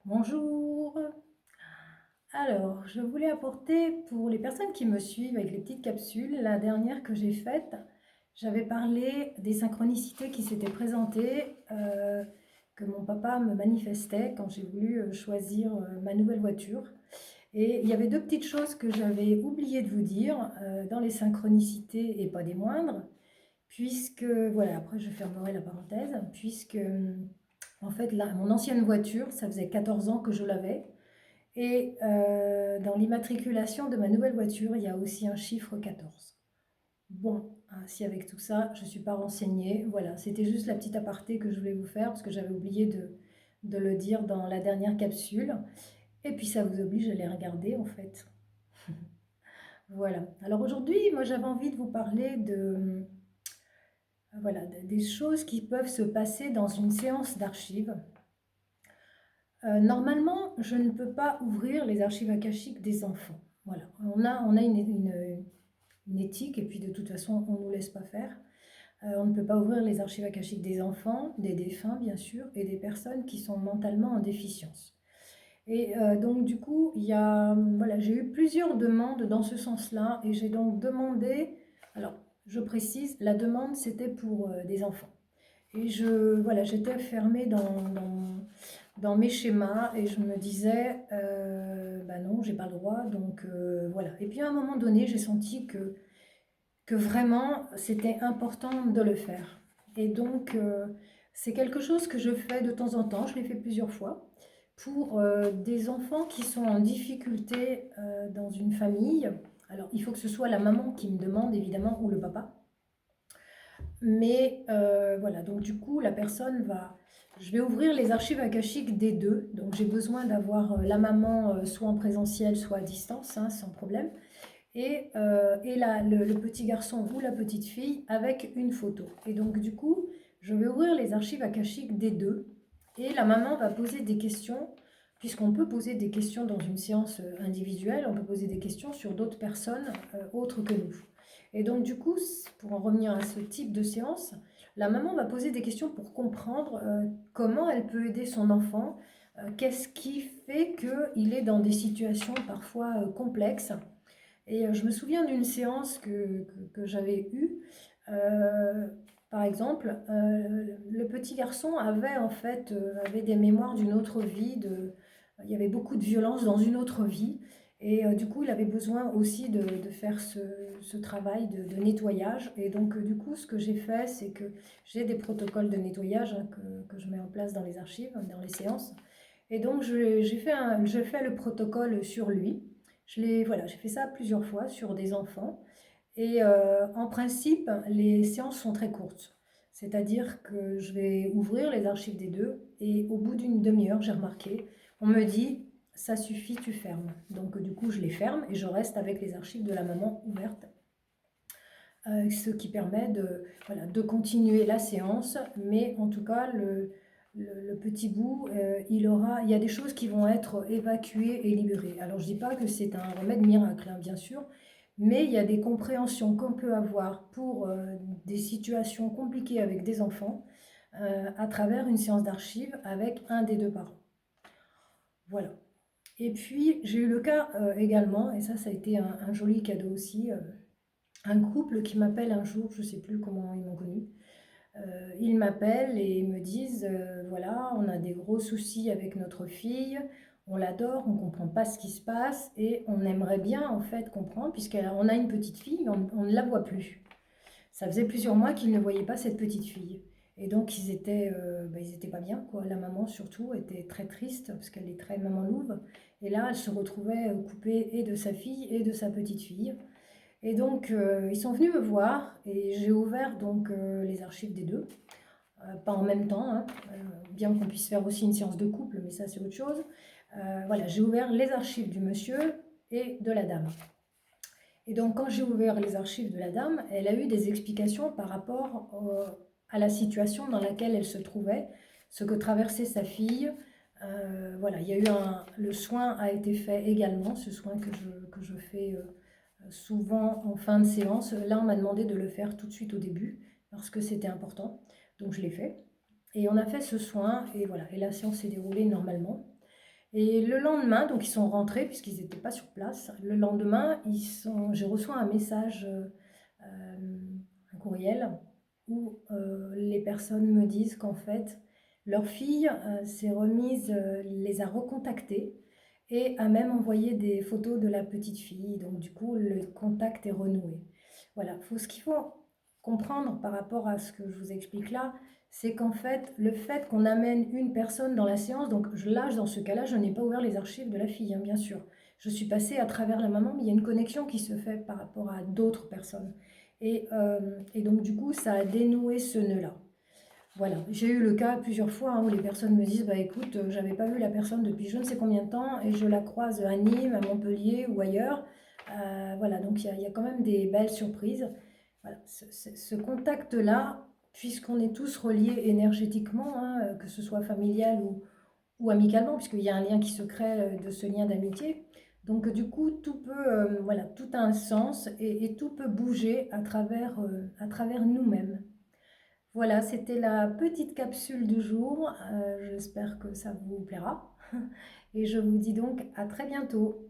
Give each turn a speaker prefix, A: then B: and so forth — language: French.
A: Bonjour. Alors, je voulais apporter pour les personnes qui me suivent avec les petites capsules, la dernière que j'ai faite, j'avais parlé des synchronicités qui s'étaient présentées, que mon papa me manifestait quand j'ai voulu choisir ma nouvelle voiture. Et il y avait deux petites choses que j'avais oublié de vous dire dans les synchronicités et pas des moindres, puisque, voilà, après je fermerai la parenthèse, puisque en fait, là, mon ancienne voiture, ça faisait 14 ans que je l'avais. Et dans l'immatriculation de ma nouvelle voiture, il y a aussi un chiffre 14. Bon, ainsi avec tout ça, je ne suis pas renseignée. Voilà, c'était juste la petite aparté que je voulais vous faire parce que j'avais oublié de le dire dans la dernière capsule. Et puis ça vous oblige à les regarder en fait. Voilà. Alors aujourd'hui, moi j'avais envie de vous parler voilà, des choses qui peuvent se passer dans une séance d'archives. Normalement, je ne peux pas ouvrir les archives akashiques des enfants. Voilà, on a une éthique et puis de toute façon, on ne nous laisse pas faire. On ne peut pas ouvrir les archives akashiques des enfants, des défunts bien sûr, et des personnes qui sont mentalement en déficience. Et donc du coup, voilà, j'ai eu plusieurs demandes dans ce sens-là et j'ai donc demandé, alors je précise, la demande c'était pour des enfants. Et voilà, j'étais fermée dans mes schémas et je me disais, bah non, j'ai pas le droit, donc voilà. Et puis à un moment donné, j'ai senti que vraiment c'était important de le faire. Et donc c'est quelque chose que je fais de temps en temps, je l'ai fait plusieurs fois, pour des enfants qui sont en difficulté dans une famille. Alors il faut que ce soit la maman qui me demande évidemment ou le papa. Mais voilà, donc du coup, la personne va... Je vais ouvrir les archives akashiques des deux. Donc j'ai besoin d'avoir la maman soit en présentiel, soit à distance, hein, sans problème. Et le petit garçon ou la petite fille avec une photo. Et donc du coup, je vais ouvrir les archives akashiques des deux. Et la maman va poser des questions, puisqu'on peut poser des questions dans une séance individuelle, on peut poser des questions sur d'autres personnes autres que nous. Et donc du coup, pour en revenir à ce type de séance, la maman va poser des questions pour comprendre comment elle peut aider son enfant, qu'est-ce qui fait qu'il est dans des situations parfois complexes. Et je me souviens d'une séance que j'avais eue. Euh, Par exemple, le petit garçon avait en fait avait des mémoires d'une autre vie. Il y avait beaucoup de violence dans une autre vie. Et du coup, il avait besoin aussi de faire ce travail de nettoyage. Et donc, du coup, ce que j'ai fait, c'est que j'ai des protocoles de nettoyage hein, que je mets en place dans les archives, dans les séances. Et donc, j'ai fait le protocole sur lui. Voilà, j'ai fait ça plusieurs fois sur des enfants. Et en principe, les séances sont très courtes. C'est-à-dire que je vais ouvrir les archives des deux et au bout d'une demi-heure, j'ai remarqué, on me dit, ça suffit, tu fermes. Donc du coup, je les ferme et je reste avec les archives de la maman ouvertes, ce qui permet voilà, de continuer la séance. Mais en tout cas, le petit bout, il y a des choses qui vont être évacuées et libérées. Alors je ne dis pas que c'est un remède miracle, hein, bien sûr, mais il y a des compréhensions qu'on peut avoir pour des situations compliquées avec des enfants à travers une séance d'archives avec un des deux parents. Voilà. Et puis j'ai eu le cas également, et ça a été un joli cadeau aussi, un couple qui m'appelle un jour, je ne sais plus comment ils m'ont connu. Ils m'appellent et ils me disent, voilà, on a des gros soucis avec notre fille, on l'adore, on ne comprend pas ce qui se passe et on aimerait bien en fait comprendre, puisqu'on a une petite fille, mais on ne la voit plus. Ça faisait plusieurs mois qu'ils ne voyaient pas cette petite fille. Et donc ils étaient pas bien, quoi. La maman surtout était très triste parce qu'elle est très maman louve. Et là, elle se retrouvait coupée et de sa fille et de sa petite fille. Et donc, ils sont venus me voir et j'ai ouvert donc les archives des deux. Pas en même temps, hein, bien qu'on puisse faire aussi une séance de couple, mais ça c'est autre chose. Voilà, j'ai ouvert les archives du monsieur et de la dame. Et donc, quand j'ai ouvert les archives de la dame, elle a eu des explications par rapport à la situation dans laquelle elle se trouvait, ce que traversait sa fille. Voilà, le soin a été fait également, ce soin que je fais souvent en fin de séance. Là, on m'a demandé de le faire tout de suite au début parce que c'était important. Donc, je l'ai fait. Et on a fait ce soin et voilà, et la séance s'est déroulée normalement. Et le lendemain, donc ils sont rentrés puisqu'ils n'étaient pas sur place. Le lendemain, j'ai reçu un message, un courriel, où les personnes me disent qu'en fait, leur fille s'est remise, les a recontactés et a même envoyé des photos de la petite fille. Donc du coup, le contact est renoué. Voilà, ce qu'il faut comprendre par rapport à ce que je vous explique là, c'est qu'en fait, le fait qu'on amène une personne dans la séance, donc là, dans ce cas-là, je n'ai pas ouvert les archives de la fille, hein, bien sûr. Je suis passée à travers la maman, mais il y a une connexion qui se fait par rapport à d'autres personnes. Et donc, du coup, ça a dénoué ce nœud-là. Voilà, j'ai eu le cas plusieurs fois hein, où les personnes me disent, bah écoute, j'avais pas vu la personne depuis je ne sais combien de temps et je la croise à Nîmes, à Montpellier ou ailleurs. Voilà, donc il y a quand même des belles surprises. Voilà, ce contact-là, puisqu'on est tous reliés énergétiquement, hein, que ce soit familial ou amicalement, puisqu'il y a un lien qui se crée de ce lien d'amitié. Donc du coup, tout peut, voilà, tout a un sens et tout peut bouger à travers nous-mêmes. Voilà, c'était la petite capsule du jour. J'espère que ça vous plaira. Et je vous dis donc à très bientôt.